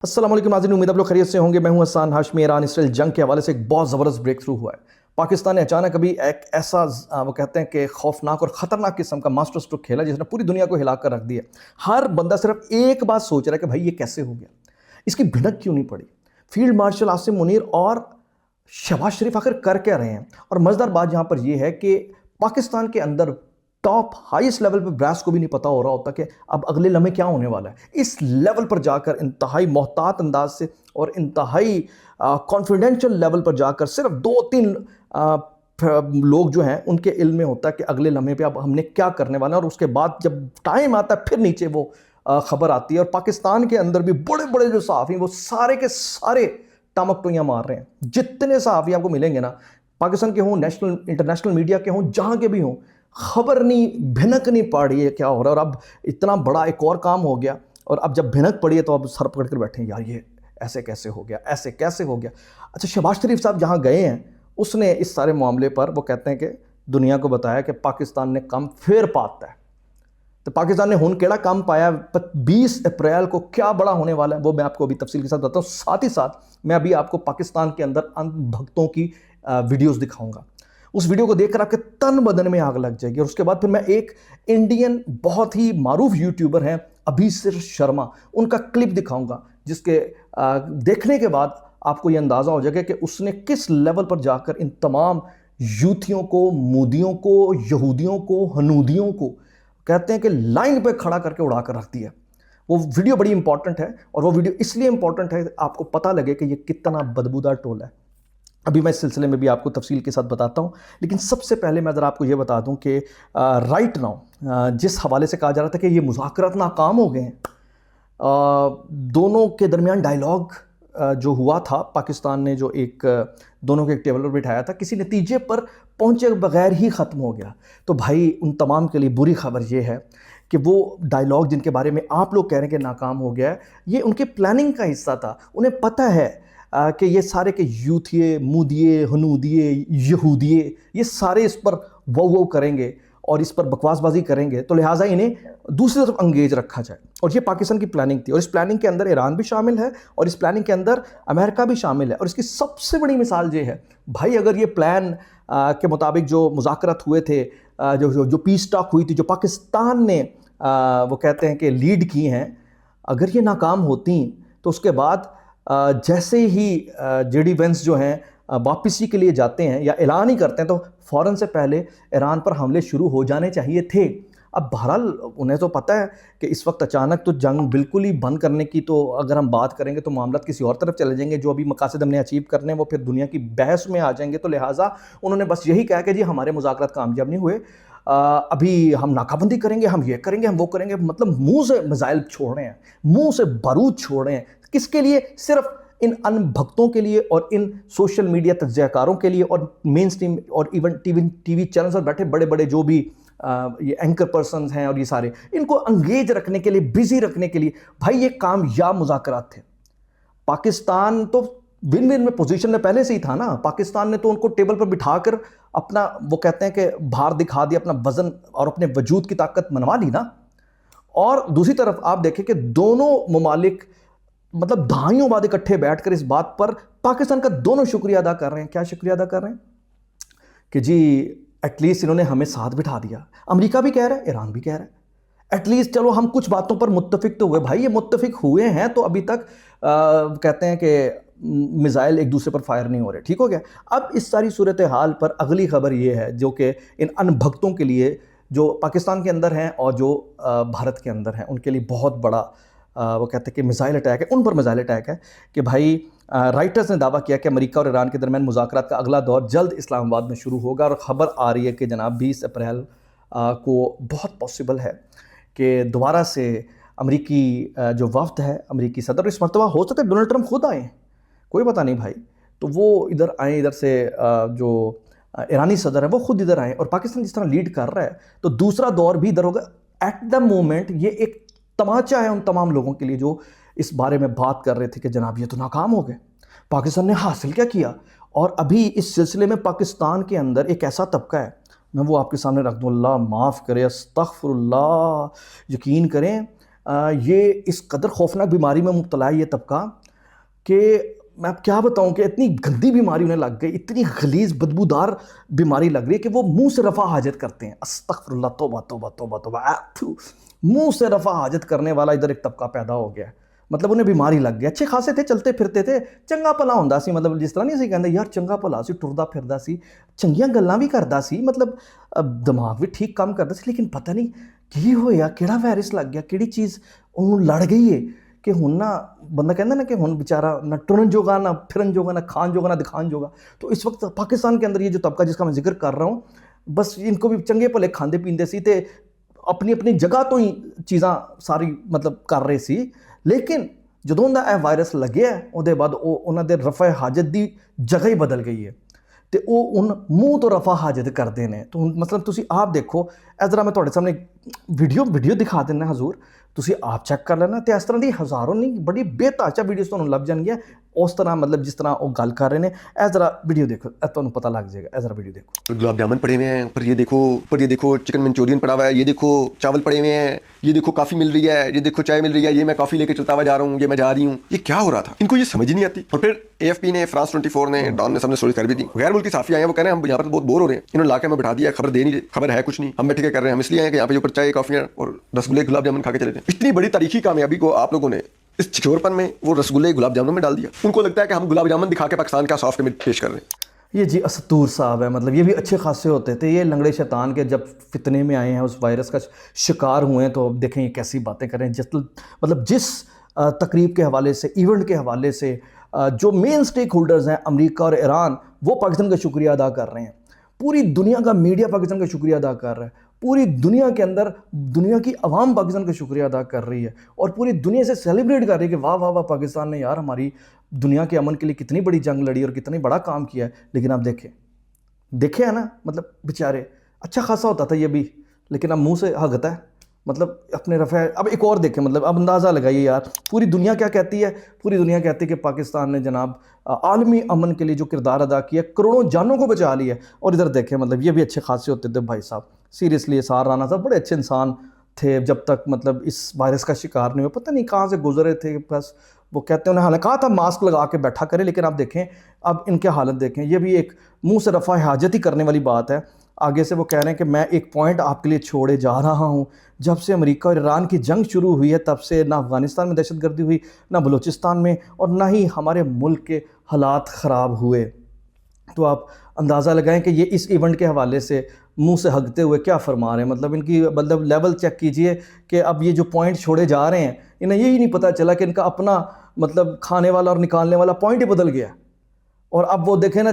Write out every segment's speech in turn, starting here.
अस्सलाम वालेकुम नाज़रीन, उम्मीद आप लोग खैरियत से होंगे। मैं हूं हसन हाशमी। ईरान इसराइल जंग के हवाले से एक बहुत ज़बरदस्त ब्रेक थ्रू हुआ है। पाकिस्तान ने अचानक अभी एक ऐसा वो कहते हैं कि खौफनाक और ख़तरनाक किस्म का मास्टर स्ट्रोक खेला जिसने पूरी दुनिया को हिला कर रख दिया। हर बंदा सिर्फ एक बात सोच रहा है कि भाई ये कैसे हो गया, इसकी भिनक क्यों नहीं पड़ी। फील्ड मार्शल आसिम मुनीर और शहबाज शरीफ आखिर कर क्या रहे हैं। और मज़ेदार बात यहाँ पर यह है कि पाकिस्तान के अंदर टॉप हाईएस्ट लेवल पे ब्रास को भी नहीं पता हो रहा होता कि अब अगले लम्हे क्या होने वाला है। इस लेवल पर जाकर इंतहाई मोहतात अंदाज से और इंतहाई कॉन्फिडेंशियल लेवल पर जाकर सिर्फ दो तीन लोग जो हैं उनके इल्म में होता है कि अगले लम्हे पे अब हमने क्या करने वाला है। और उसके बाद जब टाइम आता है फिर नीचे वो खबर आती है। और पाकिस्तान के अंदर भी बड़े बड़े जो सहाफ़ी वो सारे के सारे टामक टोइयाँ मार रहे हैं। जितने सहाफ़ी आपको मिलेंगे ना, पाकिस्तान के हों, नेशनल इंटरनेशनल मीडिया के हों, जहाँ के भी हों, खबर नहीं, भिनक नहीं पड़ रही है क्या हो रहा है। और अब इतना बड़ा एक और काम हो गया और अब जब भिनक पड़ी है तो अब सर पकड़ कर बैठे हैं, यार ये ऐसे कैसे हो गया, ऐसे कैसे हो गया। अच्छा, शहबाज शरीफ साहब जहाँ गए हैं उसने इस सारे मामले पर वो कहते हैं कि दुनिया को बताया कि पाकिस्तान ने कम फिर पाता है। तो पाकिस्तान ने हुन केड़ा कम पाया, 20 अप्रैल को क्या बड़ा होने वाला है वो मैं आपको अभी तफसील के साथ बताता हूँ। साथ ही साथ मैं अभी आपको पाकिस्तान के अंदर अंधभक्तों की वीडियोस दिखाऊंगा। उस वीडियो को देखकर आपके तन बदन में आग लग जाएगी। और उसके बाद फिर मैं एक इंडियन बहुत ही मारूफ यूट्यूबर हैं अभिषेक शर्मा, उनका क्लिप दिखाऊंगा जिसके देखने के बाद आपको यह अंदाज़ा हो जाएगा कि उसने किस लेवल पर जाकर इन तमाम यूथियों को, मोदियों को, यहूदियों को, हनूदियों को कहते हैं कि लाइन पे खड़ा करके उड़ा कर रख दिया। वो वीडियो बड़ी इंपॉर्टेंट है और वो वीडियो इसलिए इंपॉर्टेंट है आपको पता लगे कि ये कितना बदबूदार टोल है। अभी मैं इस सिलसिले में भी आपको तफसील के साथ बताता हूँ। लेकिन सबसे पहले मैं ज़रा आपको ये बता दूँ कि राइट नाउ जिस हवाले से कहा जा रहा था कि ये मुज़ाकरात नाकाम हो गए हैं, दोनों के दरमियान डायलॉग जो हुआ था, पाकिस्तान ने जो एक दोनों को एक टेबल पर बिठाया था, किसी नतीजे पर पहुँचे बगैर ही ख़त्म हो गया। तो भाई उन तमाम के लिए बुरी खबर ये है कि वो डायलॉग जिनके बारे में आप लोग कह रहे हैं कि नाकाम हो गया है, ये उनके प्लानिंग का हिस्सा था। उन्हें पता है कि ये सारे के यूथिये, मुदिये, हनूदिये, यहूदिये ये सारे इस पर वो करेंगे और इस पर बकवासबाजी करेंगे, तो लिहाजा इन्हें दूसरी तरफ अंगेज रखा जाए। और ये पाकिस्तान की प्लानिंग थी। और इस प्लानिंग के अंदर ईरान भी शामिल है और इस प्लानिंग के अंदर अमेरिका भी शामिल है। और इसकी सबसे बड़ी मिसाल ये है भाई, अगर ये प्लान के मुताबिक जो मुज़ाकरात हुए थे, जो पीस टॉक हुई थी, जो पाकिस्तान ने वो कहते हैं कि लीड की हैं, अगर ये नाकाम होती तो उसके बाद जैसे ही जेडी वेंस जो हैं वापसी के लिए जाते हैं या ऐलान ही करते हैं तो फ़ौरन से पहले ईरान पर हमले शुरू हो जाने चाहिए थे। अब बहरहाल उन्हें तो पता है कि इस वक्त अचानक तो जंग बिल्कुल ही बंद करने की तो अगर हम बात करेंगे तो मामला किसी और तरफ चले जाएंगे। जो अभी मकासद हमने अचीव करने वो फिर दुनिया की बहस में आ जाएंगे। तो लिहाजा उन्होंने बस यही कहा कि जी हमारे मुज़ाकरात कामयाब नहीं हुए, अभी हम नाकाबंदी करेंगे, हम ये करेंगे, हम वो करेंगे। मतलब मुंह से मिसाइल छोड़ रहे हैं, मुंह से बारूद छोड़ रहे हैं। किसके लिए? सिर्फ इन अनभक्तों के लिए और इन सोशल मीडिया तज्ज़ियाकारों के लिए और मेन स्ट्रीम और इवन टीवी चैनल्स पर बैठे बड़े बड़े जो भी ये एंकर पर्सन्स हैं और ये सारे, इनको अंगेज रखने के लिए, बिजी रखने के लिए। भाई ये कामयाब मुज़ाकरात थे। पाकिस्तान तो विन विन में पोजीशन में पहले से ही था ना। पाकिस्तान ने तो उनको टेबल पर बिठाकर अपना वो कहते हैं कि भार दिखा दिया, अपना वजन और अपने वजूद की ताकत मनवा ली ना। और दूसरी तरफ आप देखें कि दोनों ममालिक मतलब दहाइयों बाद इकट्ठे बैठकर इस बात पर पाकिस्तान का दोनों शुक्रिया अदा कर रहे हैं। क्या शुक्रिया अदा कर रहे हैं कि जी एटलीस्ट इन्होंने हमें साथ बिठा दिया। अमेरिका भी कह रहा है, ईरान भी कह रहा है, एटलीस्ट चलो हम कुछ बातों पर मुत्तफिक तो हुए। भाई ये मुत्तफिक हुए हैं तो अभी तक कहते हैं कि मिसाइल एक दूसरे पर फायर नहीं हो रहे। ठीक हो गया। अब इस सारी सूरत हाल पर अगली खबर ये है जो कि इन अनभक्तों के लिए जो पाकिस्तान के अंदर हैं और जो भारत के अंदर हैं उनके लिए बहुत बड़ा वो कहते हैं कि मिसाइल अटैक है, उन पर मिसाइल अटैक है कि भाई राइटर्स ने दावा किया कि अमेरिका और ईरान के दरमियान मुज़ाकरात का अगला दौर जल्द इस्लामाबाद में शुरू होगा। और ख़बर आ रही है कि जनाब 20 अप्रैल को बहुत पॉसिबल है कि दोबारा से अमेरिकी जो वफ्द है, अमेरिकी सदर, इस मरतबा हो सकता है डोनाल्ड ट्रंप खुद आए, कोई पता नहीं भाई, तो वो इधर आए, इधर से जो ईरानी सदर है वो खुद इधर आए। और पाकिस्तान जिस तरह लीड कर रहा है तो दूसरा दौर भी इधर होगा। एट द मोमेंट ये एक तमाचा है उन तमाम लोगों के लिए जो इस बारे में बात कर रहे थे कि जनाब ये तो नाकाम हो गए, पाकिस्तान ने हासिल क्या किया। और अभी इस सिलसिले में पाकिस्तान के अंदर एक ऐसा तबका है, मैं वो आपके सामने रख दूँ, अल्लाह माफ़ करे, अस्तग़फिरुल्लाह, यकीन करें ये इस कदर खौफनाक बीमारी में मुब्तला है ये तबका कि मैं अब क्या बताऊं कि इतनी गंदी बीमारी उन्हें लग गई, इतनी गलीज बदबूदार बीमारी लग रही है कि वो मुंह से रफ़ा हाजत करते हैं। अस्तगफिरुल्लाह, तौबा तौबा तौबा तौबा, थू। मुंह से रफ़ा हाजत करने वाला इधर एक तबका पैदा हो गया। मतलब उन्हें बीमारी लग गई। अच्छे खासे थे, चलते फिरते थे, चंगा भला हुंदा सी, मतलब जिस तरह नहीं सी कहंदे यार चंगा भला सी, टुरदा फिरदा सी, चंगियां गल्लां भी करदा सी, मतलब दिमाग भी ठीक काम करदा सी। लेकिन पता नहीं की होया, केड़ा वायरस लग गया, केड़ी चीज़ ਉਹਨੂੰ ਲੜ ਗਈ है कि हुन ना बंदा कहता ना कि हुन बेचारा ना टुरन जोगा, ना फिरन जोगा, ना खान जोगा, ना दिखान जोगा। तो इस वक्त पाकिस्तान के अंदर ये जो तबका जिसका मैं जिक्र कर रहा हूँ, बस इनको भी चंगे भले खांदे पींदे सी ते अपनी अपनी जगह तो ही चीज़ां सारी मतलब कर रहे सी। लेकिन ਜਦੋਂ ਦਾ ਇਹ ਵਾਇਰਸ ਲੱਗਿਆ ਉਹਦੇ ਬਾਅਦ ਉਹ ਉਹਨਾਂ ਦੇ ਰਫਾ ਹਾਜਤ ਦੀ ਜਗ੍ਹਾ ਹੀ ਬਦਲ ਗਈ ਹੈ ਤੇ ਉਹ ਹੁਣ ਮੂੰਹ ਤੋਂ ਰਫਾ ਹਾਜਤ ਕਰਦੇ ਨੇ। तो ਹੁਣ ਮਤਲਬ ਤੁਸੀਂ ਆਪ ਦੇਖੋ, ਇਸ ਤਰ੍ਹਾਂ ਮੈਂ ਤੁਹਾਡੇ ਸਾਹਮਣੇ ਵੀਡੀਓ ਦਿਖਾ ਦਿੰਦਾ ਹਜ਼ੂਰ, ਤੁਸੀਂ ਆਪ ਚੈੱਕ ਕਰ ਲੈਣਾ। ਤੇ ਇਸ ਤਰ੍ਹਾਂ ਦੀ ਹਜ਼ਾਰਾਂ ਨਹੀਂ ਬੜੀ ਬੇਤਾਚਾ ਵੀਡੀਓਜ਼ ਤੁਹਾਨੂੰ ਲੱਭ ਜਾਣਗੀਆਂ ਉਸ ਤਰ੍ਹਾਂ, मतलब जिस तरह वो गल कर रहे हैं। ਇਹ ज़रा वीडियो देखो, ਤੁਹਾਨੂੰ पता लग जाएगा। ਇਹ ज़रा वीडियो देखो। गुलाब जामुन पड़े हुए हैं, पर ये देखो चिकन मंचूरियन पड़ा हुआ है, ये देखो चावल पड़े हुए हैं, ये देखो कॉफ़ी मिल रही है, ये देखो चाय मिल रही है, ये मैं कॉफ़ी लेके चलता हुआ जा रहा हूँ, ये मैं जा रही हूँ। ये क्या हो रहा था, इनको ये समझ ही नहीं आती। और फिर AFP ने, France 24 ने, डॉन ने, सबने स्टोरी कर भी दी। गैर मुल्की साफी आए हैं, वो कह रहे हैं हम यहाँ पर बहुत बोर हो रहे हैं, इन्होंने लाके हमें बैठा दिया, खबर दे नहीं रहे, खबर है कुछ नहीं, हम बैठे कर रहे हैं, हम इसलिए आए कि यहाँ पे ऊपर चाय कॉफ़ियाँ और रसगुल्ले गुलाब जामुन खा के चले जाएं। इतनी बड़ी तारीखी कामयाबी को आप लोगों ने इस छिछोरपन में वो रसगुल्ले गुलाब जामुन में डाल दिया। उनको लगता है कि हम गुलाब जामुन दिखा के पाकिस्तान का सॉफ्ट इमेज पेश कर रहे हैं। ये जी असतूर साहब है, मतलब ये भी अच्छे खासे होते थे। ये लंगड़े शैतान के जब फितने में आए हैं, उस वायरस का शिकार हुए हैं, तो अब देखें ये कैसी बातें करें। जिस तकरीब के हवाले से, इवेंट के हवाले से जो मेन स्टेक होल्डर्स हैं अमेरिका और ईरान, वो पाकिस्तान का शुक्रिया अदा कर रहे हैं। पूरी दुनिया का मीडिया पाकिस्तान का शुक्रिया अदा कर रहा है। पूरी दुनिया के अंदर दुनिया की आवाम पाकिस्तान का शुक्रिया अदा कर रही है और पूरी दुनिया से सेलिब्रेट कर रही है कि वाह वाह वाह, पाकिस्तान ने यार हमारी दुनिया के अमन के लिए कितनी बड़ी जंग लड़ी और कितनी बड़ा काम किया है। लेकिन आप देखे है ना, मतलब बेचारे अच्छा खासा होता था ये भी, लेकिन अब मुंह से हगता है, मतलब अपने रफ़ा। अब एक और देखें, मतलब अब अंदाज़ा लगाइए यार, पूरी दुनिया क्या कहती है। पूरी दुनिया कहती है कि पाकिस्तान ने जनाब आलमी अमन के लिए जो किरदार अदा किया, करोड़ों जानों को बचा लिया। और इधर देखें, मतलब ये भी अच्छे खासे होते थे भाई साहब, सीरियसली। एसआर राना साहब बड़े अच्छे इंसान थे जब तक मतलब इस वायरस का शिकार नहीं हुए। पता नहीं कहाँ से गुजरे थे, बस वो कहते हैं, उन्हें हालांकि कहा था मास्क लगा के बैठा करें, लेकिन आप देखें अब इनके हालत देखें। ये भी एक मुंह से रफ़ा हाजत ही करने वाली बात है। आगे से वो कह रहे हैं कि मैं एक पॉइंट आपके लिए छोड़े जा रहा हूँ। जब से अमेरिका और ईरान की जंग शुरू हुई है, तब से ना अफ़गानिस्तान में दहशतगर्दी हुई, ना बलूचिस्तान में, और ना ही हमारे मुल्क के हालात ख़राब हुए। तो आप अंदाज़ा लगाएं कि ये इस इवेंट के हवाले से मुंह से हगते हुए क्या फरमा रहे हैं। मतलब इनकी मतलब लेवल चेक कीजिए कि अब ये जो पॉइंट छोड़े जा रहे हैं, इन्हें यही नहीं पता चला कि इनका अपना मतलब खाने वाला और निकालने वाला पॉइंट ही बदल गया। और अब वो देखें ना,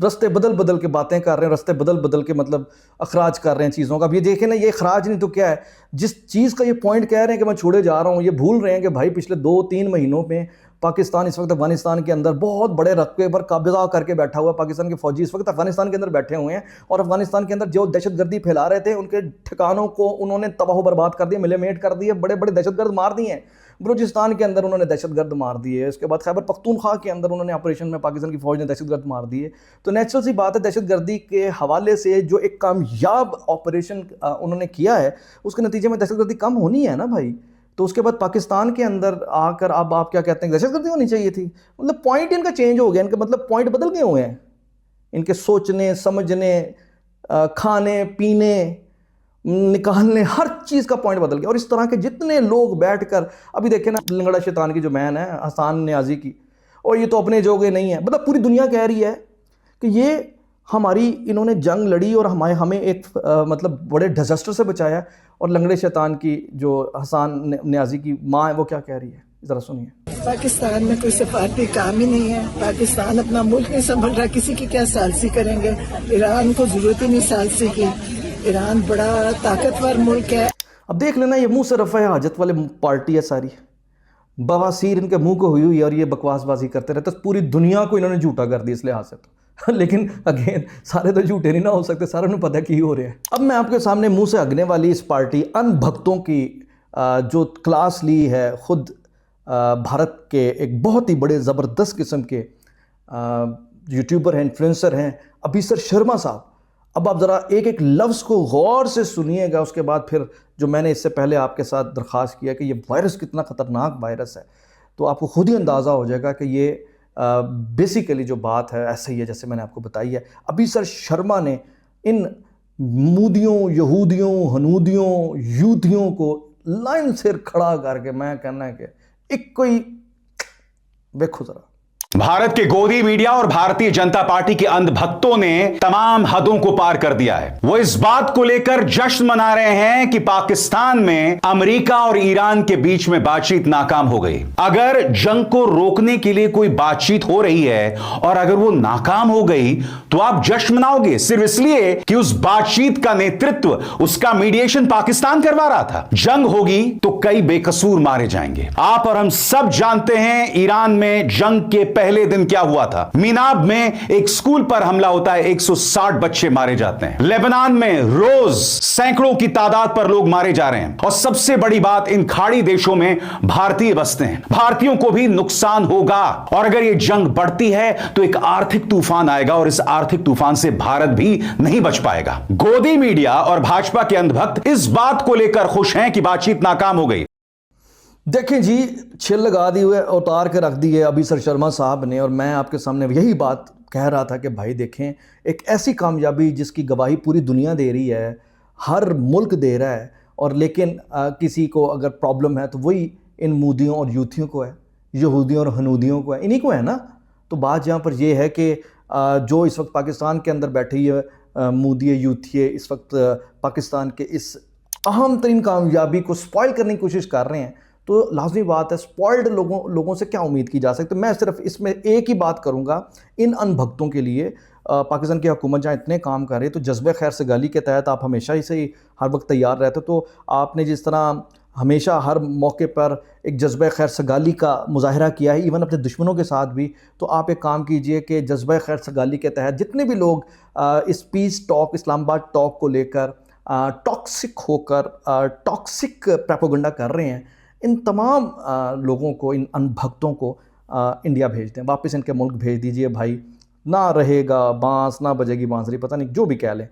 रास्ते बदल के बातें कर रहे हैं, रास्ते बदल के मतलब अखराज कर रहे हैं चीज़ों का। अब ये देखें ना, ये अखराज नहीं तो क्या है, जिस चीज़ का ये पॉइंट कह रहे हैं कि मैं छोड़े जा रहा हूँ, ये भूल रहे हैं कि भाई पिछले 2-3 महीनों में पाकिस्तान इस वक्त अफगानिस्तान के अंदर बहुत बड़े रकबे पर कब्जा करके बैठा हुआ। पाकिस्तान के फौजी इस वक्त अफगानिस्तान के अंदर बैठे हुए हैं और अफगानिस्तान के अंदर जो दहशतगर्दी फैला रहे थे, उनके ठिकानों को उन्होंने तबाह बर्बाद कर दिया, मिलेमेट कर दिए, बड़े बड़े दहशतगर्द मार दिए हैं। बलूचिस्तान के अंदर उन्होंने दहशतगर्द मार दिए, उसके बाद खैबर पख्तूनख्वा के अंदर उन्होंने ऑपरेशन में पाकिस्तान की फ़ौज ने दहशतगर्द मार दिए। तो नेचुरल सी बात है, दहशतगर्दी के हवाले से जो एक कामयाब ऑपरेशन उन्होंने किया है, उसके नतीजे में दहशतगर्दी कम होनी है ना भाई। तो उसके बाद पाकिस्तान के अंदर आकर अब आप क्या कहते हैं, दहशतगर्दी होनी चाहिए थी। मतलब पॉइंट इनका चेंज हो गया, इनके मतलब पॉइंट बदल गए हुए हैं, इनके सोचने समझने, खाने पीने, निकालने, हर चीज़ का पॉइंट बदल गया। और इस तरह के जितने लोग बैठकर, अभी देखें ना लंगड़ा शैतान की जो मैन है हसन न्याजी की, और ये तो अपने जोगे नहीं है। मतलब पूरी दुनिया कह रही है कि ये हमारी इन्होंने जंग लड़ी और हमें एक मतलब बड़े डिजास्टर से बचाया। और लंगड़े शैतान की जो हसन न्याजी की माँ है, वो क्या कह रही है, ज़रा सुनिए। पाकिस्तान में कोई सफारती काम ही नहीं है, पाकिस्तान अपना मुल्क नहीं संभल रहा, किसी की क्या सालसी करेंगे। ईरान को जरूरत ही नहीं सालसी की, ईरान बड़ा ताकतवर मुल्क है। अब देख लेना, ये मुंह से रफ़ा हाजत वाले पार्टी है सारी, बवासीर इनके मुंह को हुई है और ये बकवासबाजी करते रहते। तो पूरी दुनिया को इन्होंने झूठा कर दिया इस लिहाज से तो लेकिन अगेन सारे तो झूठे नहीं ना हो सकते, सारे उन्हें पता की हो रहे हैं। अब मैं आपके सामने मुंह से हगने वाली इस पार्टी अनभक्तों की जो क्लास ली है, खुद भारत के एक बहुत ही बड़े ज़बरदस्त किस्म के यूट्यूबर हैं, इन्फ्लुएंसर हैं, अभिसर शर्मा साहब। अब आप ज़रा एक एक लफ्ज़ को गौर से सुनिएगा, उसके बाद फिर जो मैंने इससे पहले आपके साथ दरख्वास्त किया कि ये वायरस कितना ख़तरनाक वायरस है, तो आपको खुद ही अंदाज़ा हो जाएगा कि ये बेसिकली जो बात है ऐसे ही है जैसे मैंने आपको बताई है। अभी सर शर्मा ने इन मूदियों, यहूदियों, हनूदियों, यूथियों को लाइन सिर खड़ा करके मैं कहना है कि एक कोई देखो ज़रा। भारत के गोदी मीडिया और भारतीय जनता पार्टी के अंधभक्तों ने तमाम हदों को पार कर दिया है। वो इस बात को लेकर जश्न मना रहे हैं कि पाकिस्तान में अमेरिका और ईरान के बीच में बातचीत नाकाम हो गई। अगर जंग को रोकने के लिए कोई बातचीत हो रही है और अगर वो नाकाम हो गई तो आप जश्न मनाओगे सिर्फ इसलिए कि उस बातचीत का नेतृत्व, उसका मीडिएशन पाकिस्तान करवा रहा था। जंग होगी तो कई बेकसूर मारे जाएंगे। आप और हम सब जानते हैं ईरान में जंग के पहले दिन क्या हुआ था। मीनाब में एक स्कूल पर हमला होता है, 160 बच्चे मारे जाते हैं। लेबनान में रोज सैकड़ों की तादाद पर लोग मारे जा रहे हैं। और सबसे बड़ी बात, इन खाड़ी देशों में भारतीय बसते हैं, भारतीयों को भी नुकसान होगा। और अगर यह जंग बढ़ती है तो एक आर्थिक तूफान आएगा और इस आर्थिक तूफान से भारत भी नहीं बच पाएगा। गोदी मीडिया और भाजपा के अंधभक्त इस बात को लेकर खुश हैं कि बातचीत नाकाम हो गई। देखें जी, छिल लगा दी हुए उतार के रख दी है अभी सर शर्मा साहब ने, और मैं आपके सामने यही बात कह रहा था कि भाई देखें, एक ऐसी कामयाबी जिसकी गवाही पूरी दुनिया दे रही है, हर मुल्क दे रहा है, और लेकिन किसी को अगर प्रॉब्लम है तो वही इन मूदियों और यूथियों को है, यहूदियों और हनूदियों को है, इन्हीं को है ना। तो बात यहाँ पर यह है कि जो इस वक्त पाकिस्तान के अंदर बैठी है मूदी यूथिये, इस वक्त पाकिस्तान के इस अहम तरीन कामयाबी को स्पॉइल करने की कोशिश कर रहे हैं, तो लाजमी बात है स्पॉइल्ड लोगों से क्या उम्मीद की जा सकती है। मैं सिर्फ इसमें एक ही बात करूंगा, इन अनभक्तों के लिए पाकिस्तान की हुकूमत जहाँ इतने काम कर रही है तो जज्बे खैर सगाली के तहत आप हमेशा ही से हर वक्त तैयार रहते हो। तो आपने जिस तरह हमेशा हर मौके पर एक जज्बे खैर सगाली का मुजाहरा किया है, इवन अपने दुश्मनों के साथ भी, तो आप एक काम कीजिए कि जज्बे खैर सगाली के तहत जितने भी लोग इस पीस टॉक, इस्लामाबाद टॉक को लेकर टॉक्सिक होकर टॉक्सिक प्रोपेगेंडा कर रहे हैं, इन तमाम लोगों को, इन अनभक्तों को इंडिया भेज दें, वापस इनके मुल्क भेज दीजिए भाई। ना रहेगा बांस, ना बजेगी बांसुरी, पता नहीं जो भी कह लें।